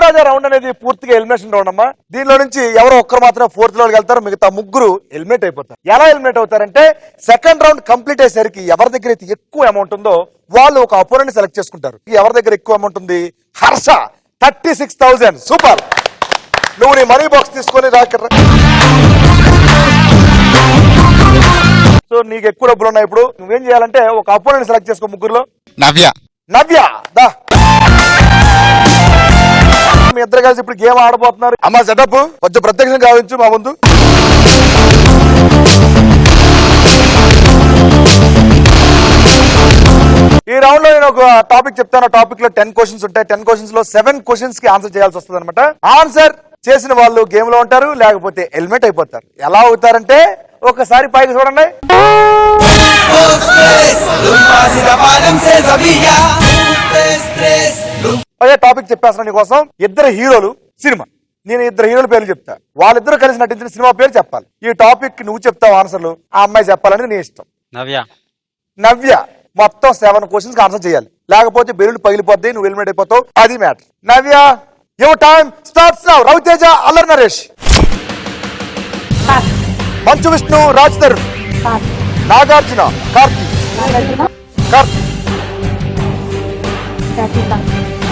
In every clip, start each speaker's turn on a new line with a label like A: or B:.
A: రాజా round అనేది పూర్తిగా elimination round అమ్మా. దీనిలో నుంచి ఎవరో ఒక్కరు మాత్రం ఫోర్త్ లోకి వెళ్తారు, మిగతా ముగ్గురు ఎలిమినేట్ అయిపోతారు. ఎలా ఎలిమినేట్ అవుతారంటే సెకండ్ రౌండ్ కంప్లీట్ అయ్యేసరికి ఎవరి దగ్గర అయితే ఎక్కువ అమౌంట్ ఉందో వాళ్ళు ఒక అపోనెంట్ సెలెక్ట్ చేసుకుంటారు. ఎవరి దగ్గర ఎక్కువ అమౌంట్ ఉంది? హర్ష 36,000. సూపర్. నువ్వు నీ మనీ బాక్స్ తీసుకొని రాకర్రా. సో నీకు ఎక్కువ డబ్బులు ఉన్నాయి. ఇప్పుడు నువ్వేం చేయాలంటే ఒక అపోనెంట్ సెలెక్ట్ చేసుకో ముగ్గురులో. నవ్య దా. మీ ఇద్దరు కలిసి ఇప్పుడు గేమ్ ఆడబోతున్నారు. అమ్మా సెటప్ కొంచెం ప్రత్యక్షం కావచ్చు మా ముందు. ఈ రౌండ్ లో నేను ఒక టాపిక్ చెప్తాను. టాపిక్ లో 10 క్వశ్చన్స్ ఉంటాయి. 10 క్వశ్చన్స్ లో 7 క్వశ్చన్స్ కి ఆన్సర్ చేయాల్సి వస్తుంది అనమాట. ఆన్సర్ చేసిన వాళ్ళు గేమ్ లో ఉంటారు, లేకపోతే ఎలిమినేట్ అయిపోతారు. ఎలా అవుతారంటే ఒకసారి పైకి చూడండి. అదే టాపిక్ చెప్పేస్తున్నా నీకోసం. ఇద్దరు హీరోలు సినిమా, నేను ఇద్దరు హీరోల పేర్లు చెప్తా. వాళ్ళిద్దరు కలిసి నటించిన సినిమా పేరు చెప్పాలి. ఈ టాపిక్ నువ్వు చెప్తావు ఆన్సర్లు, ఆ అమ్మాయి చెప్పాలని నీ ఇష్టం. నవ్య మొత్తం 7 క్వశ్చన్స్ ఆన్సర్ చేయాలి, లేకపోతే బెలూన్ పగిలిపోద్ది, నువ్వు ఎలిమినేట్ అయిపోతావు. అది matter. Navya your time starts now. Raviteja, Allari Naresh. Manchu Vishnu, Raj Tarun. Nagarjuna, Karthi.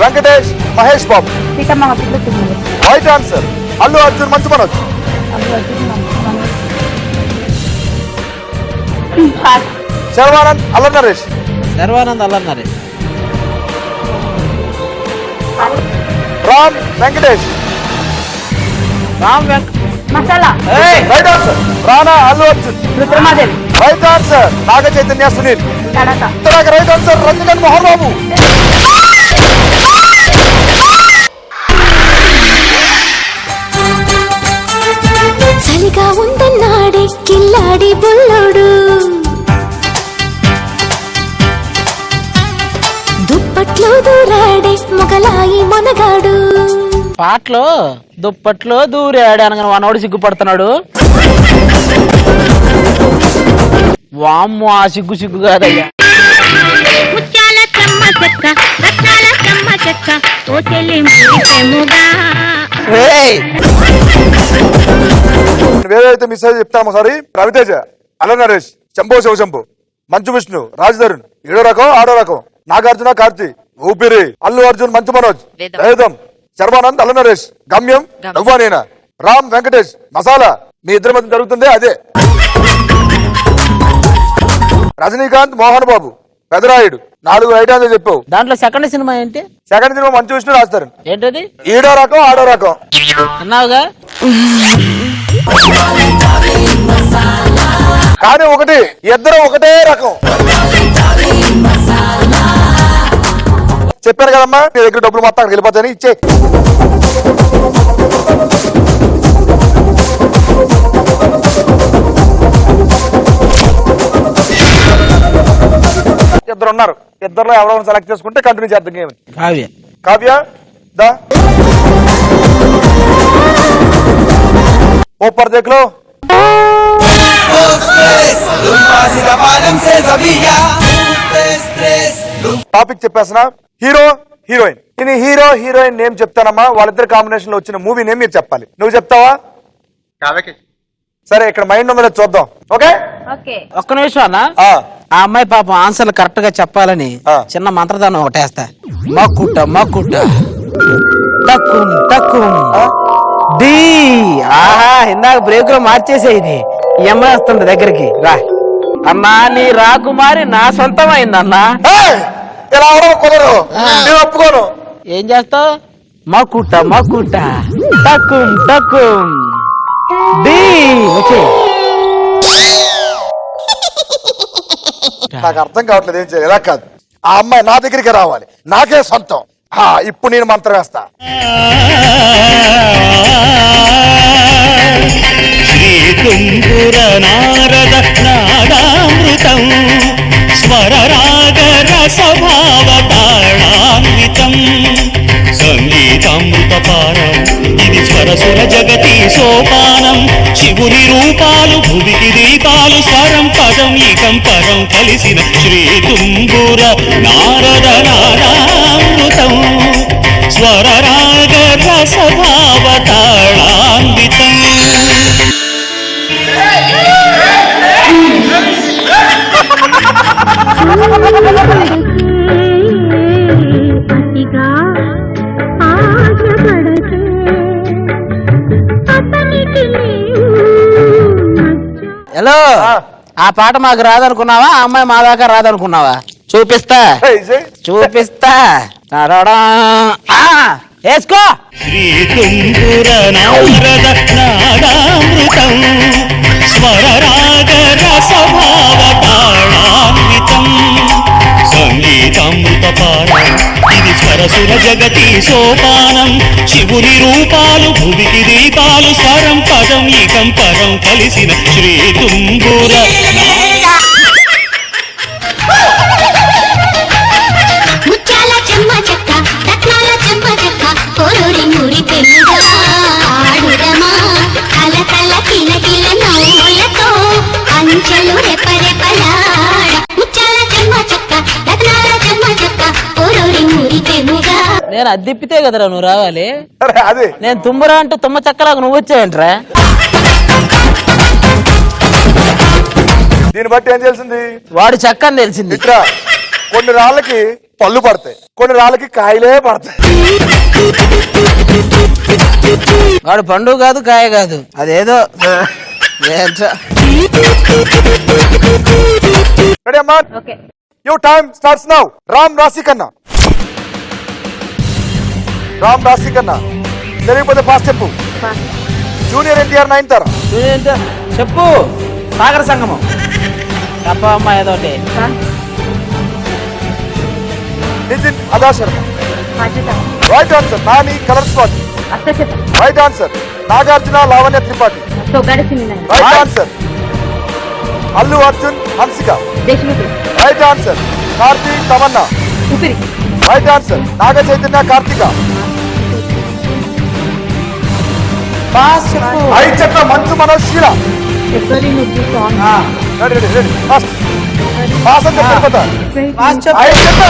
A: Venkatesh, Mahesh Babu. Right answer. Allu Arjun, Manchu Manoj. Sharwanand, Allari Naresh. Ram, Venkatesh. Right answer. Rana, Allu Arjun. Right answer. Naga Chaitanya, Sunil. Right answer. Rajinikanth, Mohan Babu.
B: చలిగా ఉందన్నాడే కిల్లాడి బుల్లోడు, దుప్పట్లో దూరాడే మొగలాయి మొనగాడు.
C: పాటలో దుప్పట్లో దూరాడు అనగా వానోడు సిగ్గుపడుతున్నాడు. వామ్మో, ఆ సిగ్గు కాదయ్యా.
A: వేరైతే మిస్ అయితే చెప్తాము ఒకసారి. రవితేజ, అల్లరి నరేష్, శంభో శివశంభు, మంచు విష్ణు, రాజ్ తరుణ్. 7వ రకం, 6వ రకం. నాగార్జున, కార్తీ. ఊపిరి, అల్లు అర్జున్, మంచు మనోజ్. వేదం, శర్వానంద్, అల్లరి నరేష్. గమ్యం, నువ్వా నేనా. రామ్, వెంకటేష్. మసాలా మీ ఇద్దరి మధ్య జరుగుతుంది అదే. రజనీకాంత్, మోహన్ బాబు. పెదరాయుడు. 4 రైట్ ఆన్సర్ చెప్పావు.
C: దాంట్లో సెకండ్ సినిమా ఏంటి?
A: సెకండ్ సినిమా మంచు విష్ణు, రాజ్ తరుణ్.
C: ఏంటది?
A: 7వ రకం, 6వ రకం
C: అన్నావుగా.
A: కానీ ఒకటి, ఇద్దరు ఒకటే రకం. చెప్పారు కదమ్మా, నీ దగ్గర డబ్బులు మొత్తం అక్కడికి వెళ్ళిపోతాయని ఇచ్చే. ఇద్దరు ఉన్నారు. ఇద్దరులో ఎవరో సెలెక్ట్ చేసుకుంటే కంటిన్యూ చేద్దాం గేమ్. కావ్య దా. ऊपर देख लो. టాపిక్ చెప్పేస్తున్నా. Hero, heroine. నేను హీరో, హీరోయిన్ నేమ్ చెప్తానమ్మా. వాళ్ళిద్దరు కాంబినేషన్ లో వచ్చిన మూవీ నేమ్ మీరు చెప్పాలి. నువ్వు చెప్తావా? సరే, ఇక్కడ మైండ్ ఉందో చూద్దాం. ఓకే,
C: ఒక్క నిమిషం అన్న. ఆ అమ్మాయి పాపం ఆన్సర్లు కరెక్ట్ గా చెప్పాలని చిన్న మంత్రదానం ఒకటేస్తా. మక్కుట మక్కుట తక్కుం తక్కుం డి. ఆహా, ఇందాక బ్రేక్ లో మార్చేసే ఇది. ఈ అమ్మాయి వస్తుంది దగ్గరికి. రా అన్నా, నీ రాకుమారి నా సొంతమైందన్నా.
A: ఒప్పుకోను.
C: ఏం చేస్తావు? మక్కుట మక్కుట తక్కుం తక్కుం డి.
A: నాకు అర్థం కావట్లేదు ఏం చేయాలి. ఎలా కాదు, ఆ అమ్మాయి నా దగ్గరికి రావాలి, నాకే సొంతం. ఇప్పుడు నేను మంత్రం వేస్తా.
D: శ్రీ తుంగుర నారద నాదామృతం స్వరరాగ రసభావ తాళాన్వితం సంగీతామృతపానం ఇది స్వరసుర జగతి సోపానం. శివుని రూపాలు భువికి దీపాలు స్వరం పదం ఇకం పరం కలిసిన శ్రీ తుంగుర నారద నాదామృతం స్వరరాగ రసభావ తాళాన్వితం
B: అతిగా ఆశపడకే అతనికి
C: హలో ఆ పాట మాకు రాదనుకున్నావా ఆ అమ్మాయి మా దాకా రాదనుకున్నావా చూపిస్తా చూపిస్తా టడడా. వేసుకో
D: శ్రీ తుంగుర నారద నాదామృతం స్వరరాగ రసభావ తాళాన్వితం సంగీతామృత పానం ఇది స్వరసుర జగతి సోపానం శివుని రూపాలు భువికి దీపాలు స్వరం పదం ఇకం పరం కలిసిన శ్రీ తుంగుర
B: ముత్యాల చెమ్మ చెక్క రత్నాల చెమ్మ చెక్క కొరూరి మురి పెనుగా ఆడుదమా కల కల కిల కిల నవ్వులతో అంచెలు రెపరెపలాడ ముత్యాల చెమ్మ చెక్క రత్నాల చెమ్మ చెక్క కొరూరి మురి పెనుగా.
C: నేను అద్దెప్పితే కదరా నువ్వు రావాలి
A: అదే
C: నేను తుమ్మరా అంటూ తుమ్మ చక్కలాగా నువ్వు వచ్చావేంట్రా
A: దీన్ని బట్టి ఏం తెలిసింది
C: వాడు చెక్క అని తెలిసింది
A: ఇట్లా కొన్ని రాళ్ళకి పళ్ళు పడతాయి కొన్ని రాళ్ళకి కాయలే పడతాయి
C: వాడు పండు కాదు కాయ కాదు అదేదో ఏంట్రా.
A: రెడీ అమ్మా your time starts now. Ram రాశి కన్నా రామ్ రాశి కన్నా తెలియకపోతే ఫాస్ట్ చెప్పు. జూనియర్ ఎన్టీఆర్ నైన్తారా
C: ఏంటో చెప్పు సాగర సంగమం తప్ప అమ్మ ఏదోటి
A: Nithin Adah Sharma right answer. Nani colour spot right answer. Nagarjuna Lavanya Tripathi right answer. Allu Arjun Hansika right answer. Karthik Tamannaah right answer. Naga Chaitanya Karthika ఐదు చెప్ప Manchu Manoj Sheela ready ready ready fast fast అని చెప్పిపోతా ఐదు చెప్పు.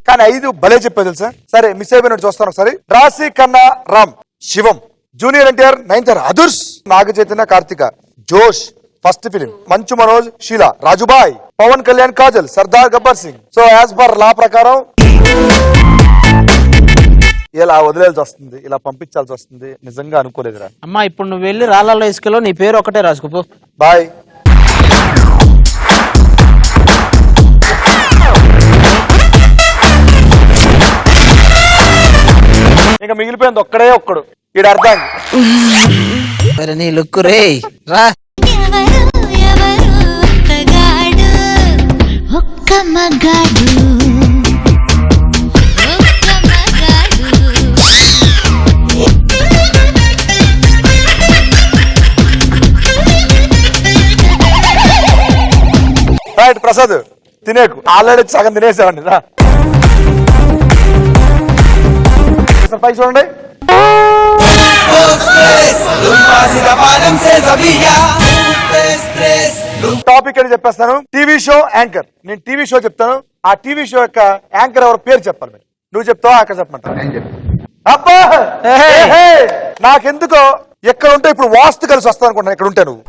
A: కానీ ఐదు భలే చెప్పేది తెలుసా. సరే మిస్ అయిపోయినట్టు చూస్తాను ఒకసారి. Rashi Khanna Ram Shivam junior NTR Nayanthara Adhurs Naga Chaitanya Karthika Josh first film Manchu Manoj Sheela Rajubhai Pawan Kalyan Kajal Sardaar Gabbar Singh. So as per law ప్రకారం ఇలా వదిలేయాల్సి వస్తుంది ఇలా పంపించాల్సి వస్తుంది. నిజంగా అనుకోలేదురా.
C: అమ్మా ఇప్పుడు నువ్వు వెళ్ళి రాళ్ళలో ఇసుకలో నీ పేరు ఒకటే రాసుకోపో.
A: బాయ్. ఇంకా మిగిలిపోయింది ఒక్కడే ఒక్కడు ఈడ అర్థం.
C: మరి నీ లుక్కు రే రా.
B: ఎవరు ఎవరు ఒక్కగాడు ఒక్క మగాడు ఒక్క మగాడు.
A: రైట్ ప్రసాద్ తినేకు ఆల్రెడీ సగం తినేసావండి రా. పైకి చూడండి. టాపిక్ అని చెప్పేస్తాను. TV show anchor. నేను టీవీ షో చెప్తాను. ఆ టీవీ షో యొక్క యాంకర్ ఎవరు పేరు చెప్పాలి. మీరు నువ్వు చెప్తావా అక్కడ చెప్పమంటావు. అబ్బా నాకెందుకో ఎక్కడ ఉంటే ఇప్పుడు వాస్తు కలిసి వస్తాను అనుకుంటాను. ఇక్కడ ఉంటే నువ్వు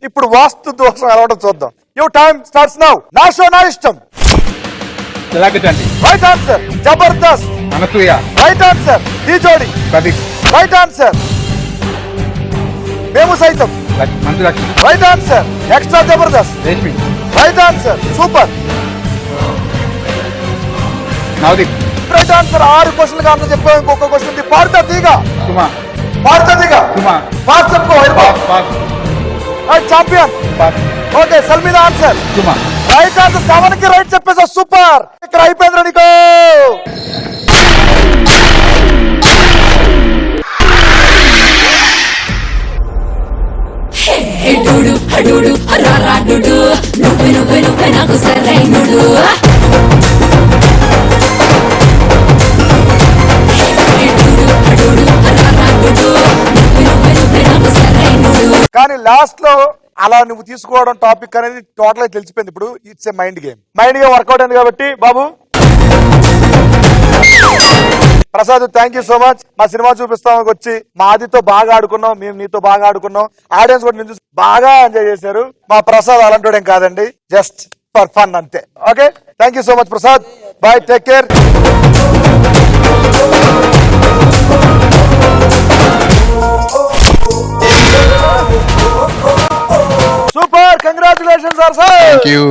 A: ఇప్పుడు వాస్తు దోషం అలవాటు చూద్దాం. Your time starts now. నా షో నా ఇష్టం. Right answer. Jabardasth
E: Anasuya
A: right answer. Dhee Jodi
E: Pradeep
A: right answer. Memu Saitham
E: Manjulakshmi
A: right answer. Extra Jabardasth
E: Reshmi
A: right answer. Super
E: Navdeep
A: right answer. 6 క్వశ్చన్లు ఆన్సర్ చెప్పావు. ఇంకొక క్వశ్చన్ ఉంది. పాడుతా తీగ
E: సుమా
A: పాడుతా తీగ
E: సుమా
A: పాస్ చెప్పుకో. Champion
E: pass
A: okay. సల్మీద ఆన్సర్
E: సుమా
A: రైట్ ఆన్సర్. 7 కి రైట్ చెప్పేసా. సూపర్. ఇక్కడ అయిపోయింది నీకు.
F: హెడుడు హడుడు హరారాడుడు నువ్వే నువ్వే నువ్వే నాకు సరైనడు హెడుడు హడుడు హరారాడు
A: కానీ లాస్ట్ లో అలా నువ్వు తీసుకోవడం టాపిక్ అనేది టోటల్ గా తెలిసిపోయింది. ఇప్పుడు it's a mind game work out అయింది కాబట్టి Babu Prasad thank you so much. మా సినిమా చూపిస్తానికి వచ్చి మా ఆదితో బాగా ఆడుకున్నాం, మేము నీతో బాగా ఆడుకున్నాం, ఆడియన్స్ కూడా చూసి బాగా ఎంజాయ్ చేశారు. మా ప్రసాద్ అలాంటి ఏం కాదండి, జస్ట్ ఫర్ ఫన్ అంతే. Okay, thank you so much Prasad, bye, take care. Super, congratulations sir.
E: Thank you.